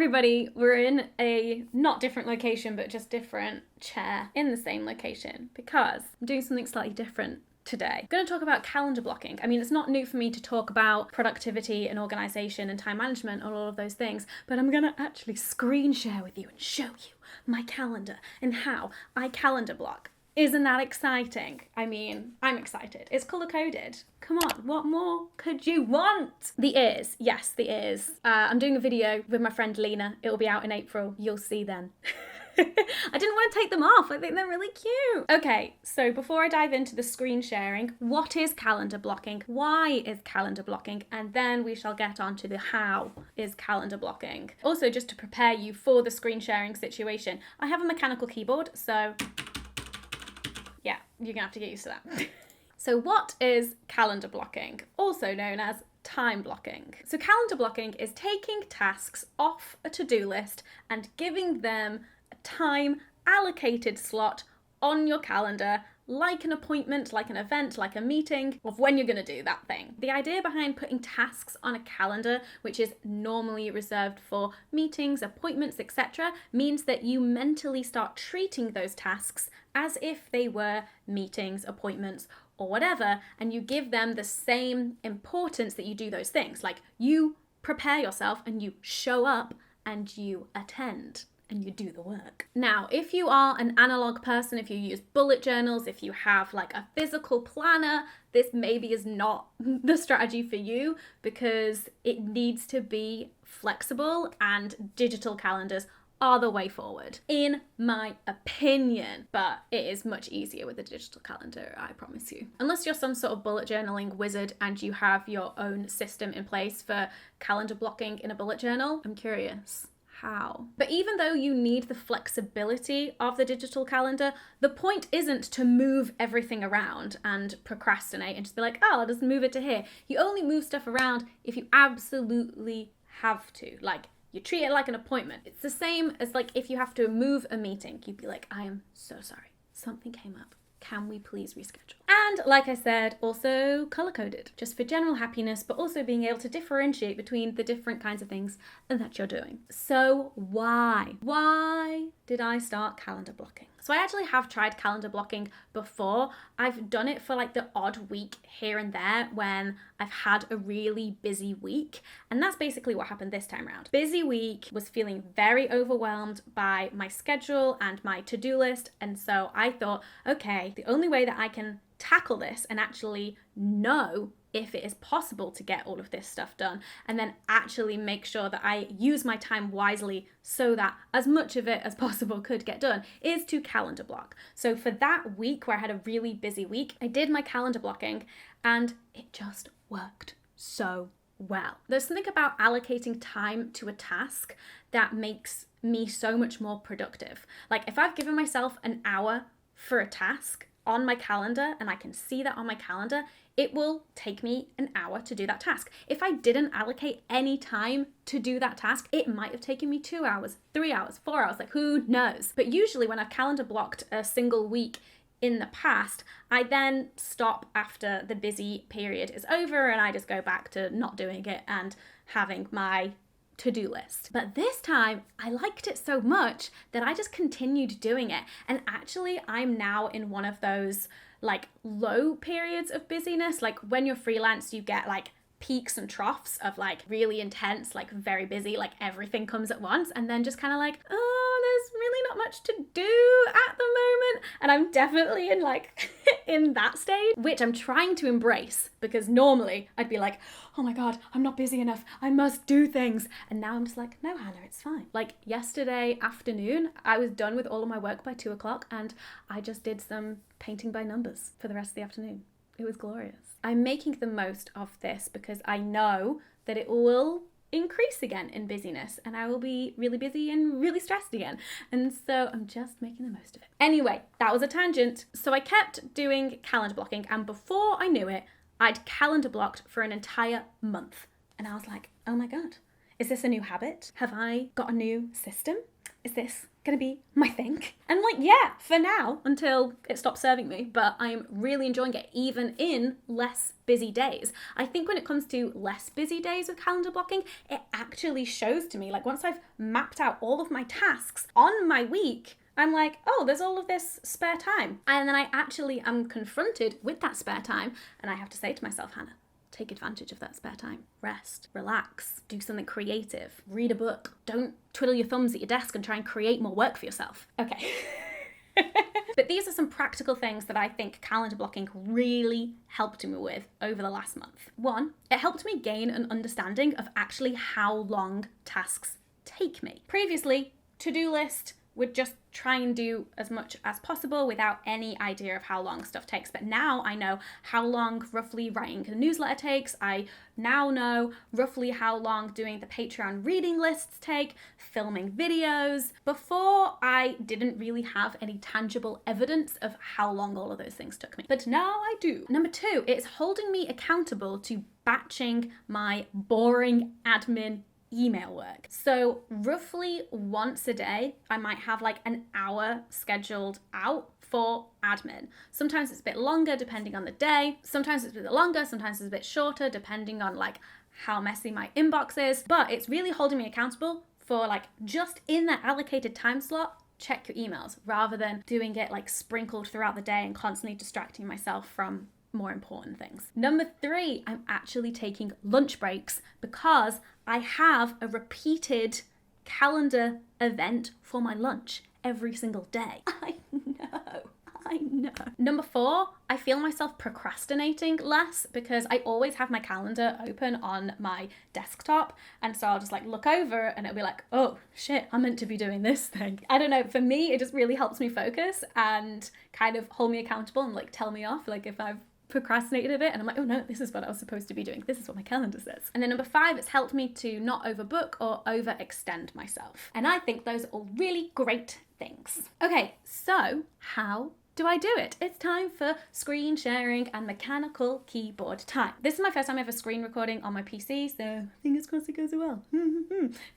everybody, we're in a not different location, but just different chair in the same location because I'm doing something slightly different today. I'm going to talk about calendar blocking. I mean, it's not new for me to talk about productivity and organization and time management and all of those things, but I'm going to actually screen share with you and show you my calendar and how I calendar block. Isn't that exciting? I mean, I'm excited. It's color-coded. Come on, what more could you want? The ears. Yes, the ears. I'm doing a video with my friend Lena. It'll be out in April. You'll see then. I didn't want to take them off. I think they're really cute. Okay, so before I dive into the screen sharing, what is calendar blocking? Why is calendar blocking? And then we shall get on to the how is calendar blocking. Also, just to prepare you for the screen sharing situation, I have a mechanical keyboard, so yeah, you're gonna have to get used to that. So what is calendar blocking? Also known as time blocking. So calendar blocking is taking tasks off a to-do list and giving them a time allocated slot on your calendar, like an appointment, like an event, like a meeting, of when you're going to do that thing. The idea behind putting tasks on a calendar, which is normally reserved for meetings, appointments, etc., means that you mentally start treating those tasks as if they were meetings, appointments, or whatever, and you give them the same importance that you do those things. Like, you prepare yourself and you show up and you attend. And you do the work. Now, if you are an analog person, if you use bullet journals, if you have like a physical planner, this maybe is not the strategy for you because it needs to be flexible, and digital calendars are the way forward, in my opinion. But it is much easier with a digital calendar, I promise you. Unless you're some sort of bullet journaling wizard and you have your own system in place for calendar blocking in a bullet journal, I'm curious. How? But even though you need the flexibility of the digital calendar, the point isn't to move everything around and procrastinate and just be like, oh, I'll just move it to here. You only move stuff around if you absolutely have to. Like, you treat it like an appointment. It's the same as like if you have to move a meeting, you'd be like, I am so sorry. Something came up. Can we please reschedule? And like I said, also color-coded, just for general happiness, but also being able to differentiate between the different kinds of things that you're doing. So why? Why did I start calendar blocking? So I actually have tried calendar blocking before. I've done it for like the odd week here and there when I've had a really busy week. And that's basically what happened this time around. Busy week, was feeling very overwhelmed by my schedule and my to-do list. And so I thought, okay, the only way that I can tackle this and actually know if it is possible to get all of this stuff done, and then actually make sure that I use my time wisely so that as much of it as possible could get done, is to calendar block. So for that week where I had a really busy week, I did my calendar blocking and it just worked so well. There's something about allocating time to a task that makes me so much more productive. Like, if I've given myself an hour for a task on my calendar and I can see that on my calendar, it will take me an hour to do that task. If I didn't allocate any time to do that task, it might have taken me 2 hours, 3 hours, 4 hours, like who knows? But usually when I've calendar blocked a single week in the past, I then stop after the busy period is over and I just go back to not doing it and having my to-do list. But this time I liked it so much that I just continued doing it. And actually I'm now in one of those like low periods of busyness. Like when you're freelance, you get like peaks and troughs of like really intense, like very busy, like everything comes at once, and then just kind of like, oh, there's really not much to do at the moment. And I'm definitely in like in that stage, which I'm trying to embrace, because normally I'd be like, oh my God, I'm not busy enough, I must do things. And now I'm just like, no, Hannah, it's fine. Like yesterday afternoon, I was done with all of my work by 2 o'clock and I just did some painting by numbers for the rest of the afternoon. It was glorious. I'm making the most of this because I know that it will increase again in busyness and I will be really busy and really stressed again. And so I'm just making the most of it. Anyway, that was a tangent. So I kept doing calendar blocking, and before I knew it, I'd calendar blocked for an entire month. And I was like, oh my God, is this a new habit? Have I got a new system? is this gonna be my thing? And like, yeah, for now, until it stops serving me, but I'm really enjoying it even in less busy days. I think when it comes to less busy days with calendar blocking, it actually shows to me, like once I've mapped out all of my tasks on my week, I'm like, oh, there's all of this spare time. And then I actually am confronted with that spare time, and I have to say to myself, Hannah, take advantage of that spare time. Rest, relax, do something creative, read a book. Don't twiddle your thumbs at your desk and try and create more work for yourself. Okay. But these are some practical things that I think calendar blocking really helped me with over the last month. One, it helped me gain an understanding of actually how long tasks take me. Previously, to-do list would just try and do as much as possible without any idea of how long stuff takes. But now I know how long roughly writing a newsletter takes. I now know roughly how long doing the Patreon reading lists take, filming videos. Before, I didn't really have any tangible evidence of how long all of those things took me. But now I do. Number two, it's holding me accountable to batching my boring admin email work. So roughly once a day, I might have like an hour scheduled out for admin. Sometimes it's a bit longer depending on the day. Sometimes it's a bit longer, sometimes it's a bit shorter depending on like how messy my inbox is. But it's really holding me accountable for like just in that allocated time slot, check your emails rather than doing it like sprinkled throughout the day and constantly distracting myself from more important things. Number three, I'm actually taking lunch breaks because I have a repeated calendar event for my lunch every single day. I know. Number four, I feel myself procrastinating less because I always have my calendar open on my desktop. And so I'll just like look over and it'll be like, oh shit, I'm meant to be doing this thing. I don't know, for me, it just really helps me focus and kind of hold me accountable and like tell me off. Like if I've procrastinated a bit and I'm like, oh no, this is what I was supposed to be doing. This is what my calendar says. And then number five, it's helped me to not overbook or overextend myself. And I think those are all really great things. Okay, so how do I do it? It's time for screen sharing and mechanical keyboard time. This is my first time ever screen recording on my PC, so fingers crossed it goes well.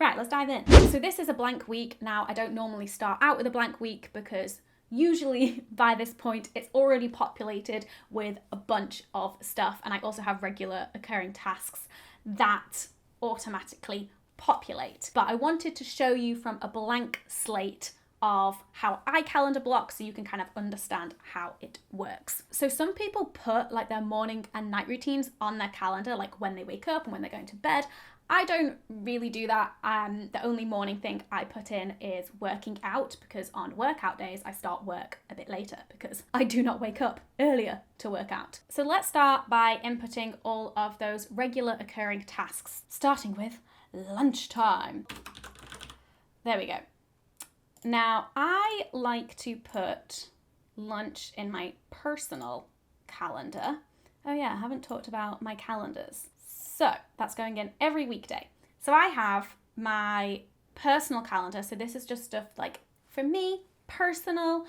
Right, let's dive in. So this is a blank week. Now, I don't normally start out with a blank week because usually by this point it's already populated with a bunch of stuff, and I also have regular occurring tasks that automatically populate. But I wanted to show you from a blank slate of how I calendar block so you can kind of understand how it works. So some people put like their morning and night routines on their calendar, like when they wake up and when they're going to bed. I don't really do that. The only morning thing I put in is working out, because on workout days I start work a bit later because I do not wake up earlier to work out. So let's start by inputting all of those regular occurring tasks, starting with lunchtime. There we go. Now I like to put lunch in my personal calendar. Oh yeah, I haven't talked about my calendars. So that's going in every weekday. So I have my personal calendar. So this is just stuff like for me, personal,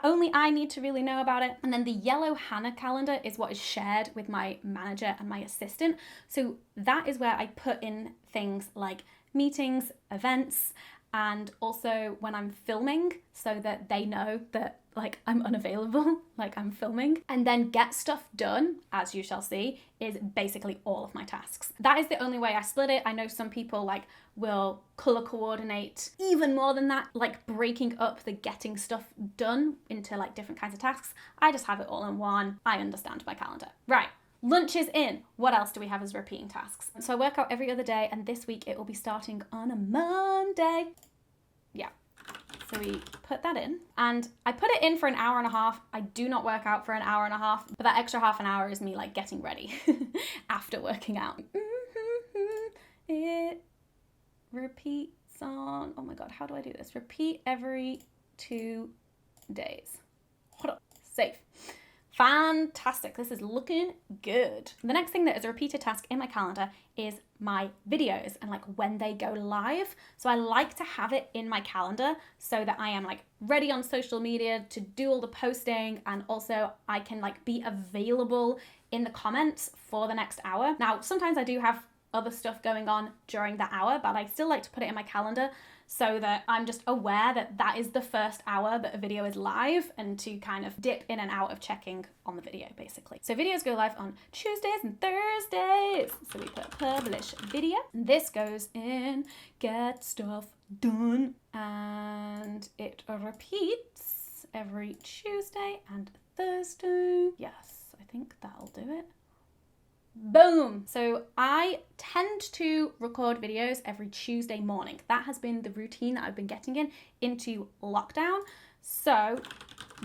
only I need to really know about it. And then the yellow Hannah calendar is what is shared with my manager and my assistant. So that is where I put in things like meetings, events, and also when I'm filming so that they know that like I'm unavailable, like I'm filming. And then get stuff done, as you shall see, is basically all of my tasks. That is the only way I split it. I know some people like will color coordinate even more than that, like breaking up the getting stuff done into like different kinds of tasks. I just have it all in one. I understand my calendar. Right. Lunch is in. What else do we have as repeating tasks? So I work out every other day, and this week it will be starting on a Monday. Yeah. So we put that in, and I put it in for an hour and a half. I do not work out for an hour and a half, but that extra half an hour is me like getting ready after working out. It repeats on, oh my God, how do I do this? Repeat every 2 days. Hold up, save. Fantastic, this is looking good. The next thing that is a repeated task in my calendar is my videos and like when they go live. So I like to have it in my calendar so that I am like ready on social media to do all the posting, and also I can like be available in the comments for the next hour. Now, sometimes I do have other stuff going on during that hour, but I still like to put it in my calendar so that I'm just aware that that is the first hour that a video is live, and to kind of dip in and out of checking on the video, basically. So videos go live on Tuesdays and Thursdays. So we put publish video. And this goes in get stuff done. And it repeats every Tuesday and Thursday. Yes, I think that'll do it. Boom! So I tend to record videos every Tuesday morning. That has been the routine that I've been getting into lockdown. So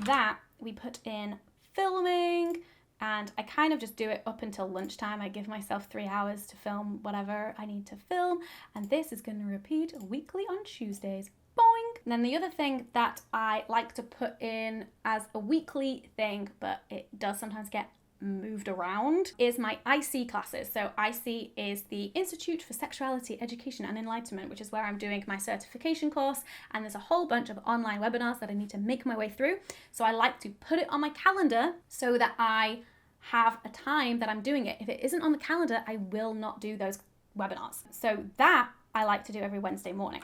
that we put in filming, and I kind of just do it up until lunchtime. I give myself 3 hours to film whatever I need to film, and this is going to repeat weekly on Tuesdays. Boing! And then the other thing that I like to put in as a weekly thing, but it does sometimes get moved around, is my IC classes. So IC is the Institute for Sexuality Education and Enlightenment, which is where I'm doing my certification course, and there's a whole bunch of online webinars that I need to make my way through. So I like to put it on my calendar so that I have a time that I'm doing it. If it isn't on the calendar, I will not do those webinars. So that I like to do every Wednesday morning.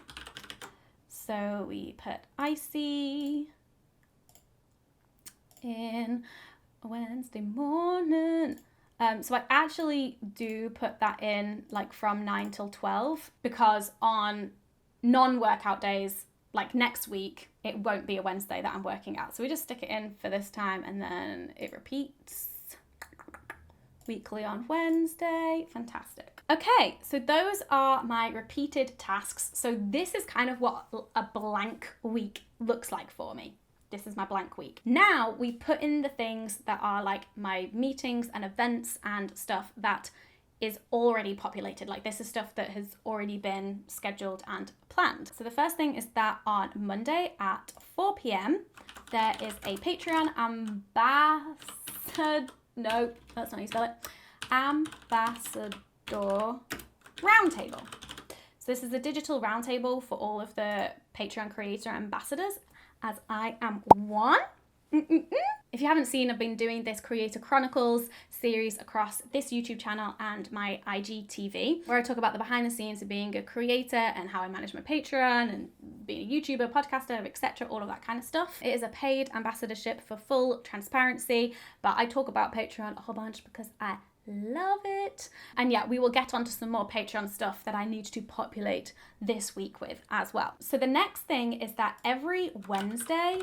So we put IC in Wednesday morning. So I actually do put that in like from 9 till 12, because on non-workout days, like next week, it won't be a Wednesday that I'm working out. So we just stick it in for this time, and then it repeats weekly on Wednesday. Fantastic. Okay, so those are my repeated tasks. So this is kind of what a blank week looks like for me. This is my blank week. Now we put in the things that are like my meetings and events and stuff that is already populated. Like this is stuff that has already been scheduled and planned. So the first thing is that on Monday at 4 p.m. there is a Patreon no, that's not how you spell it. Ambassador Roundtable. So this is a digital roundtable for all of the Patreon creator ambassadors, as I am one. If you haven't seen, I've been doing this Creator Chronicles series across this YouTube channel and my IGTV, where I talk about the behind the scenes of being a creator and how I manage my Patreon and being a YouTuber, podcaster, etc., all of that kind of stuff. It is a paid ambassadorship for full transparency, but I talk about Patreon a whole bunch because I love it. And yeah, we will get onto some more Patreon stuff that I need to populate this week with as well. So the next thing is that every Wednesday,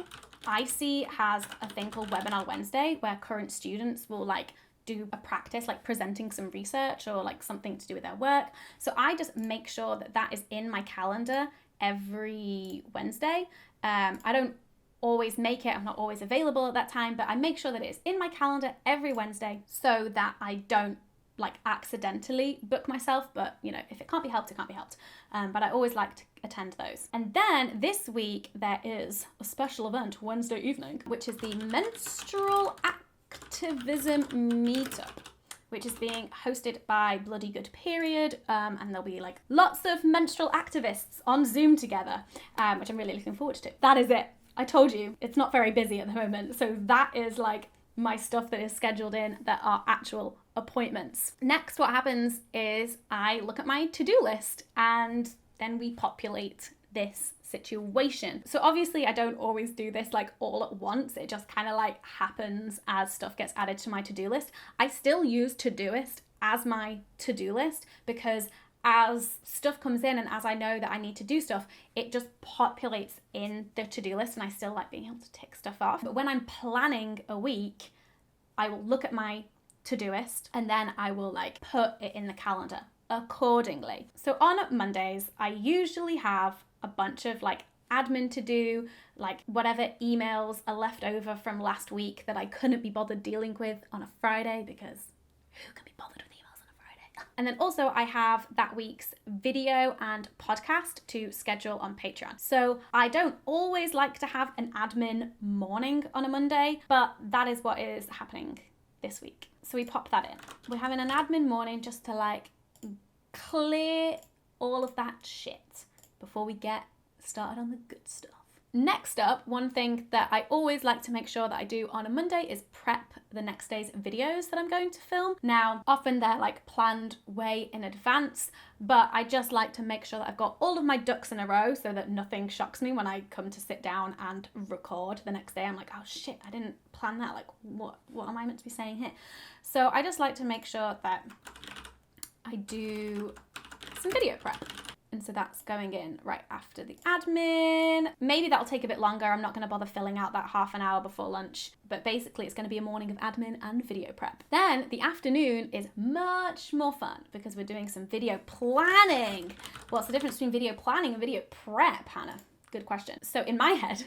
IC has a thing called Webinar Wednesday, where current students will like do a practice, like presenting some research or like something to do with their work. So I just make sure that that is in my calendar every Wednesday. I don't always make it, I'm not always available at that time, but I make sure that it is in my calendar every Wednesday so that I don't like accidentally book myself. But you know, if it can't be helped, it can't be helped. But I always like to attend those. And then this week there is a special event Wednesday evening, which is the Menstrual Activism Meetup, which is being hosted by Bloody Good Period, and there'll be like lots of menstrual activists on Zoom together, which I'm really looking forward to. That is it. I told you, it's not very busy at the moment, so that is like my stuff that is scheduled in that are actual appointments. Next, what happens is I look at my to-do list, and then we populate this situation. So obviously I don't always do this like all at once. It just kind of like happens as stuff gets added to my to-do list. I still use Todoist as my to-do list, because as stuff comes in and as I know that I need to do stuff, it just populates in the to-do list, and I still like being able to tick stuff off. But when I'm planning a week, I will look at my Todoist and then I will like put it in the calendar accordingly. So on Mondays, I usually have a bunch of like admin to do, like whatever emails are left over from last week that I couldn't be bothered dealing with on a Friday, because who can be bothered with emails on a Friday? And then also I have that week's video and podcast to schedule on Patreon. So I don't always like to have an admin morning on a Monday, but that is what is happening this week. So we pop that in. We're having an admin morning just to like clear all of that shit before we get started on the good stuff. Next up, one thing that I always like to make sure that I do on a Monday is prep the next day's videos that I'm going to film. Now, often they're like planned way in advance, but I just like to make sure that I've got all of my ducks in a row so that nothing shocks me when I come to sit down and record the next day. I'm like, oh shit, I didn't plan that. Like, what am I meant to be saying here? So I just like to make sure that I do some video prep. And so that's going in right after the admin. Maybe that'll take a bit longer. I'm not going to bother filling out that half an hour before lunch. But basically it's going to be a morning of admin and video prep. Then the afternoon is much more fun because we're doing some video planning. What's the difference between video planning and video prep, Hannah? Good question. So in my head,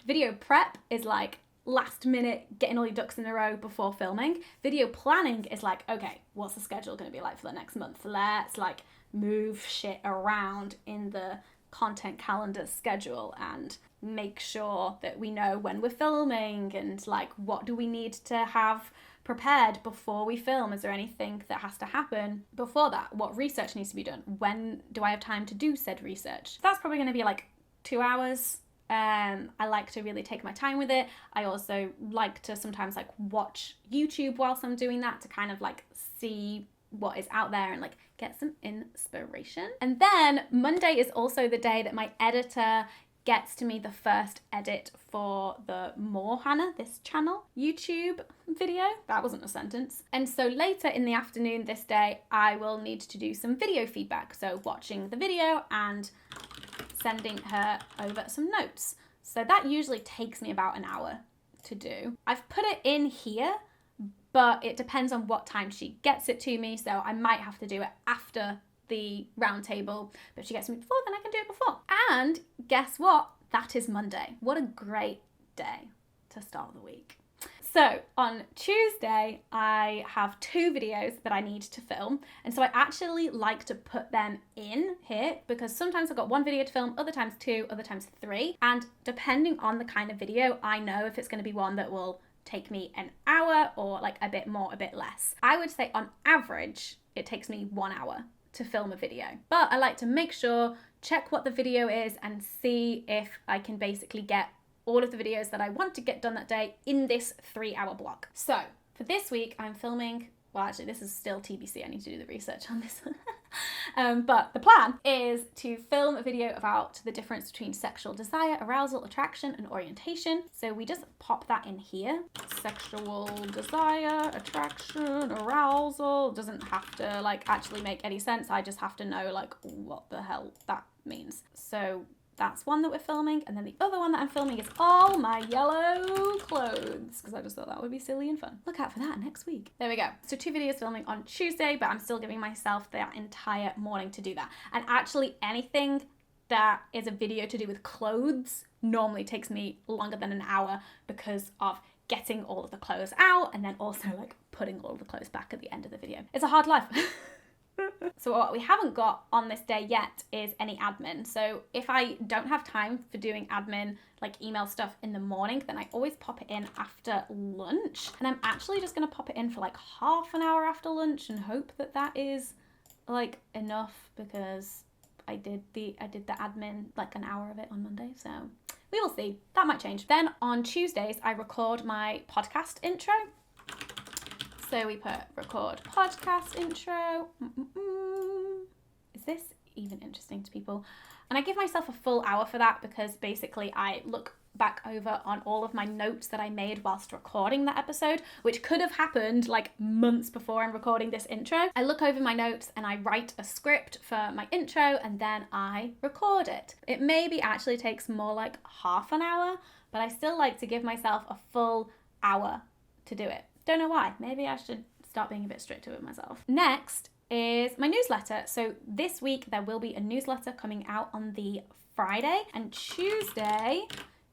video prep is like last minute getting all your ducks in a row before filming. Video planning is like, okay, what's the schedule going to be like for the next month? Let's like move shit around in the content calendar schedule and make sure that we know when we're filming and like what do we need to have prepared before we film. Is there anything that has to happen before that? What research needs to be done? When do I have time to do said research? That's probably going to be like 2 hours. I like to really take my time with it. I also like to sometimes like watch YouTube whilst I'm doing that to kind of like see what is out there and like get some inspiration. And then Monday is also the day that my editor gets to me the first edit for the More Hannah, this channel, YouTube video. That wasn't a sentence. And so later in the afternoon this day, I will need to do some video feedback. So watching the video and sending her over some notes. So that usually takes me about an hour to do. I've put it in here, but it depends on what time she gets it to me. So I might have to do it after the round table, but if she gets me before, then I can do it before. And guess what? That is Monday. What a great day to start the week. So on Tuesday, I have 2 videos that I need to film. And so I actually like to put them in here because sometimes I've got 1 video to film, other times 2, other times 3. And depending on the kind of video, I know if it's going to be one that will take me an hour or like a bit more, a bit less. I would say on average, it takes me 1 hour to film a video. But I like to make sure, check what the video is and see if I can basically get all of the videos that I want to get done that day in this 3-hour block. So for this week, I'm filming, well actually this is still TBC, I need to do the research on this. But the plan is to film a video about the difference between sexual desire, arousal, attraction, and orientation. So we just pop that in here. Sexual desire, attraction, arousal. Doesn't have to like actually make any sense. I just have to know like what the hell that means. So that's one that we're filming, and then the other one that I'm filming is all my yellow clothes, because I just thought that would be silly and fun. Look out for that next week. There we go. So 2 videos filming on Tuesday, but I'm still giving myself that entire morning to do that. And actually anything that is a video to do with clothes normally takes me longer than an hour because of getting all of the clothes out and then also like putting all of the clothes back at the end of the video. It's a hard life. So what we haven't got on this day yet is any admin. So if I don't have time for doing admin, like email stuff in the morning, then I always pop it in after lunch. And I'm actually just going to pop it in for like half an hour after lunch and hope that that is like enough because I did the admin, like an hour of it on Monday. So we will see. That might change. Then on Tuesdays, I record my podcast intro. So we put record podcast intro. Is this even interesting to people? And I give myself a full hour for that because basically I look back over on all of my notes that I made whilst recording that episode, which could have happened like months before I'm recording this intro. I look over my notes and I write a script for my intro and then I record it. It maybe actually takes more like half an hour, but I still like to give myself a full hour to do it. Don't know why. Maybe I should start being a bit stricter with myself. Next is my newsletter. So this week there will be a newsletter coming out on the Friday, and Tuesday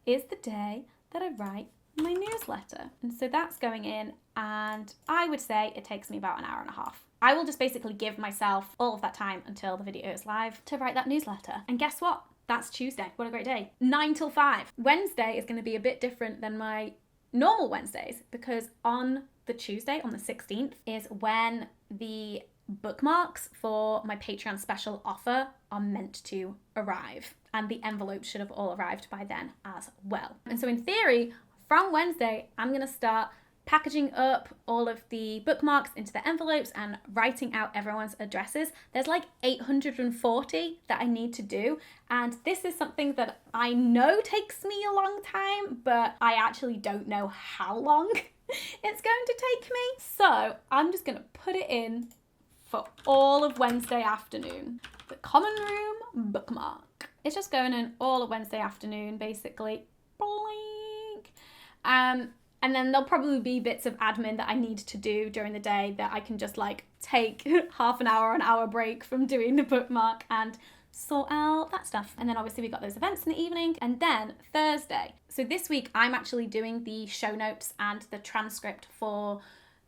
is the day that I write my newsletter. And so that's going in, and I would say it takes me about an hour and a half. I will just basically give myself all of that time until the video is live to write that newsletter. And guess what? That's Tuesday. What a great day. 9 till 5. Wednesday is going to be a bit different than my normal Wednesdays because on the Tuesday, on the 16th, is when the bookmarks for my Patreon special offer are meant to arrive, and the envelopes should have all arrived by then as well. And so in theory, from Wednesday, I'm gonna start packaging up all of the bookmarks into the envelopes and writing out everyone's addresses. There's like 840 that I need to do, and this is something that I know takes me a long time, but I actually don't know how long it's going to take me. So I'm just gonna put it in for all of Wednesday afternoon. The common room bookmark. It's just going in all of Wednesday afternoon, basically. Blink. And then there'll probably be bits of admin that I need to do during the day that I can just like take half an hour break from doing the bookmark and sort out that stuff. And then obviously we got those events in the evening. And then Thursday. So this week I'm actually doing the show notes and the transcript for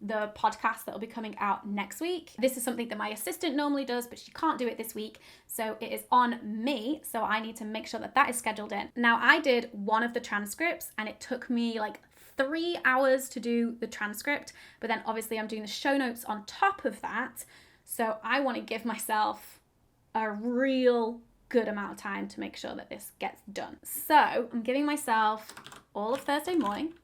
the podcast that will be coming out next week. This is something that my assistant normally does, but she can't do it this week. So it is on me. So I need to make sure that that is scheduled in. Now I did one of the transcripts and it took me like 3 hours to do the transcript, but then obviously I'm doing the show notes on top of that. So I want to give myself a real good amount of time to make sure that this gets done. So I'm giving myself all of Thursday morning.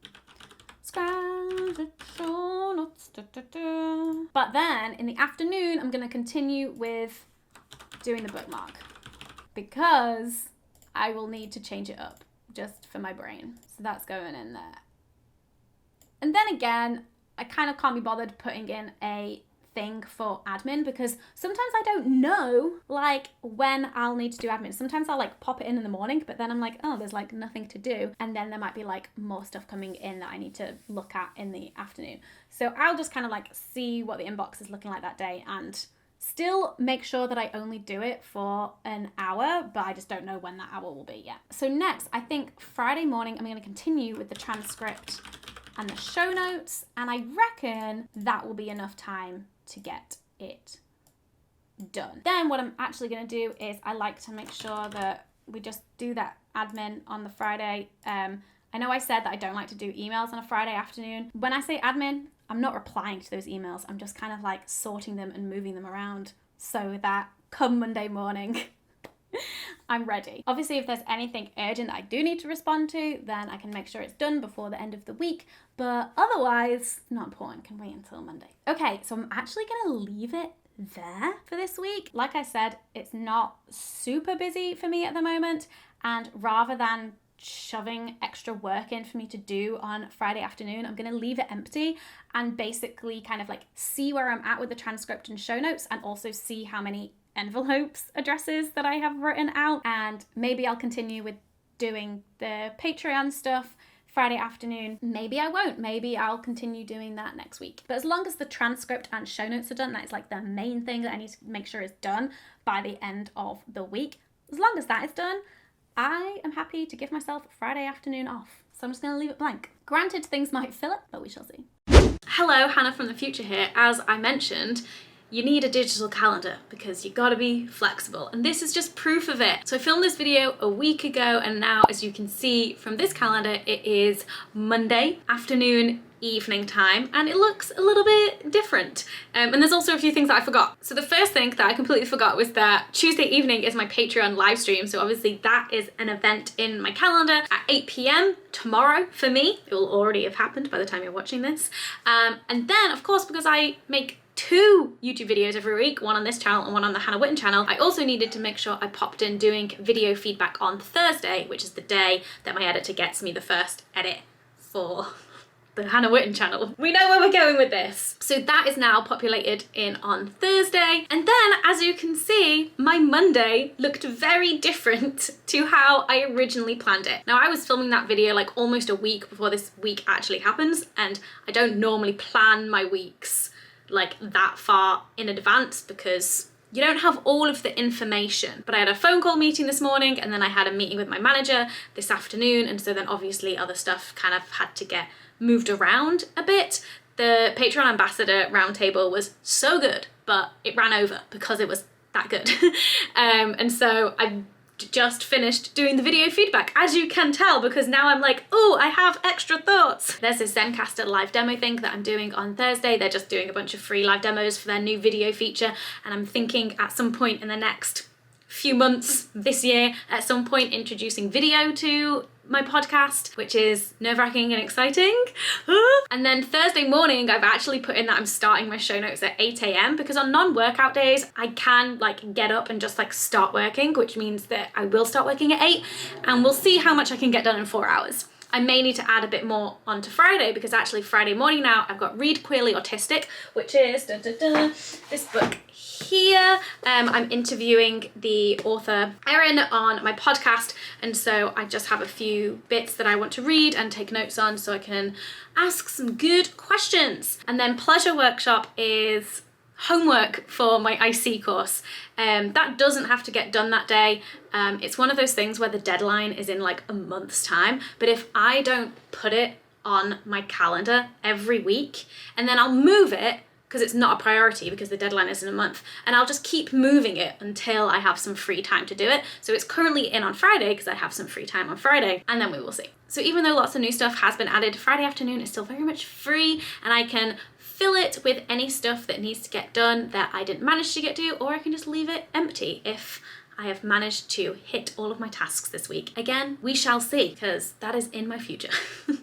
But then in the afternoon, I'm going to continue with doing the bookmark because I will need to change it up just for my brain. So that's going in there. And then again, I kind of can't be bothered putting in a thing for admin because sometimes I don't know like when I'll need to do admin. Sometimes I'll like pop it in the morning, but then I'm like, oh, there's like nothing to do. And then there might be like more stuff coming in that I need to look at in the afternoon. So I'll just kind of like see what the inbox is looking like that day and still make sure that I only do it for an hour, but I just don't know when that hour will be yet. So next, I think Friday morning, I'm going to continue with the transcript and the show notes, and I reckon that will be enough time to get it done. Then what I'm actually going to do is I like to make sure that we just do that admin on the Friday. I know I said that I don't like to do emails on a Friday afternoon. When I say admin, I'm not replying to those emails. I'm just kind of like sorting them and moving them around so that come Monday morning, I'm ready. Obviously, if there's anything urgent that I do need to respond to, then I can make sure it's done before the end of the week. But otherwise, not important, can wait until Monday. Okay, so I'm actually gonna leave it there for this week. Like I said, it's not super busy for me at the moment. And rather than shoving extra work in for me to do on Friday afternoon, I'm going to leave it empty and basically kind of like see where I'm at with the transcript and show notes, and also see how many envelopes addresses that I have written out. And maybe I'll continue with doing the Patreon stuff Friday afternoon. Maybe I won't. Maybe I'll continue doing that next week. But as long as the transcript and show notes are done, that is like the main thing that I need to make sure is done by the end of the week. As long as that is done, I am happy to give myself Friday afternoon off. So I'm just going to leave it blank. Granted, things might fill it, but we shall see. Hello, Hannah from the future here. As I mentioned, you need a digital calendar because you gotta be flexible, and this is just proof of it. So I filmed this video a week ago, and now as you can see from this calendar, it is Monday afternoon, evening time, and it looks a little bit different. And there's also a few things that I forgot. So the first thing that I completely forgot was that Tuesday evening is my Patreon live stream. So obviously that is an event in my calendar at 8 p.m. tomorrow for me. It will already have happened by the time you're watching this. And then of course, because I make 2 YouTube videos every week, one on this channel and one on the Hannah Witton channel, I also needed to make sure I popped in doing video feedback on Thursday, which is the day that my editor gets me the first edit for the Hannah Witton channel. We know where we're going with this. So that is now populated in on Thursday. And then, as you can see, my Monday looked very different to how I originally planned it. Now, I was filming that video like almost a week before this week actually happens, and I don't normally plan my weeks like that far in advance because you don't have all of the information. But I had a phone call meeting this morning, and then I had a meeting with my manager this afternoon, and so then obviously other stuff kind of had to get moved around a bit. The Patreon Ambassador roundtable was so good, but it ran over because it was that good. And so I just finished doing the video feedback, as you can tell, because now I'm like, oh, I have extra thoughts. There's this Zencastr live demo thing that I'm doing on Thursday. They're just doing a bunch of free live demos for their new video feature, and I'm thinking at some point in the next few months this year, at some point introducing video to my podcast, which is nerve-wracking and exciting. And then Thursday morning, I've actually put in that I'm starting my show notes at 8 a.m. because on non-workout days, I can like get up and just like start working, which means that I will start working at 8, and we'll see how much I can get done in 4 hours. I may need to add a bit more onto Friday because actually Friday morning now I've got Read Queerly Autistic, which is this book here. I'm interviewing the author Erin on my podcast, and so I just have a few bits that I want to read and take notes on so I can ask some good questions. And then Pleasure Workshop is homework for my IC course. That doesn't have to get done that day. It's one of those things where the deadline is in like a month's time, but if I don't put it on my calendar every week, and then I'll move it because it's not a priority because the deadline is in a month, and I'll just keep moving it until I have some free time to do it. So it's currently in on Friday because I have some free time on Friday, and then we will see. So even though lots of new stuff has been added, Friday afternoon is still very much free, and I can fill it with any stuff that needs to get done that I didn't manage to get to, or I can just leave it empty if I have managed to hit all of my tasks this week. Again, we shall see, because that is in my future.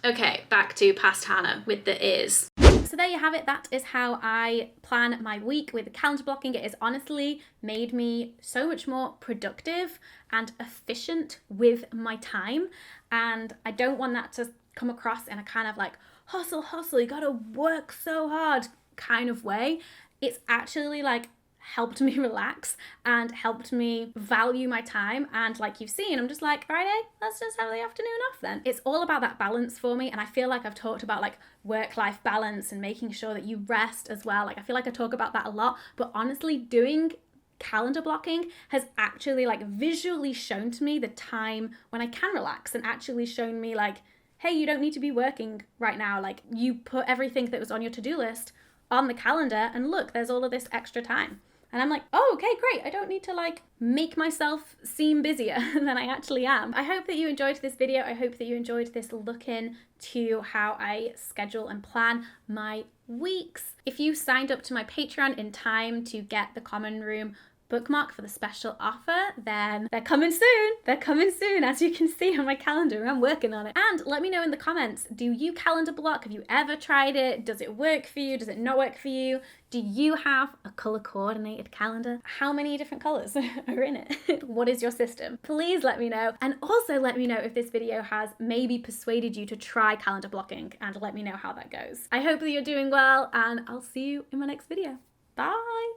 Okay, back to past Hannah with the is. So there you have it. That is how I plan my week with calendar blocking. It has honestly made me so much more productive and efficient with my time. And I don't want that to come across in a kind of like hustle, you gotta work so hard kind of way. It's actually like helped me relax and helped me value my time, and like you've seen, I'm just like, Friday, let's just have the afternoon off then. It's all about that balance for me, and I feel like I've talked about like work-life balance and making sure that you rest as well. Like I feel like I talk about that a lot, but honestly doing calendar blocking has actually like visually shown to me the time when I can relax, and actually shown me like, hey, you don't need to be working right now. Like you put everything that was on your to-do list on the calendar, and look, there's all of this extra time. And I'm like, oh, okay, great. I don't need to like make myself seem busier than I actually am. I hope that you enjoyed this video. I hope that you enjoyed this look into how I schedule and plan my weeks. If you signed up to my Patreon in time to get the Common Room bookmark for the special offer, then they're coming soon. They're coming soon, as you can see on my calendar. I'm working on it. And let me know in the comments, do you calendar block? Have you ever tried it? Does it work for you? Does it not work for you? Do you have a color coordinated calendar? How many different colors are in it? What is your system? Please let me know. And also let me know if this video has maybe persuaded you to try calendar blocking, and let me know how that goes. I hope that you're doing well, and I'll see you in my next video. Bye.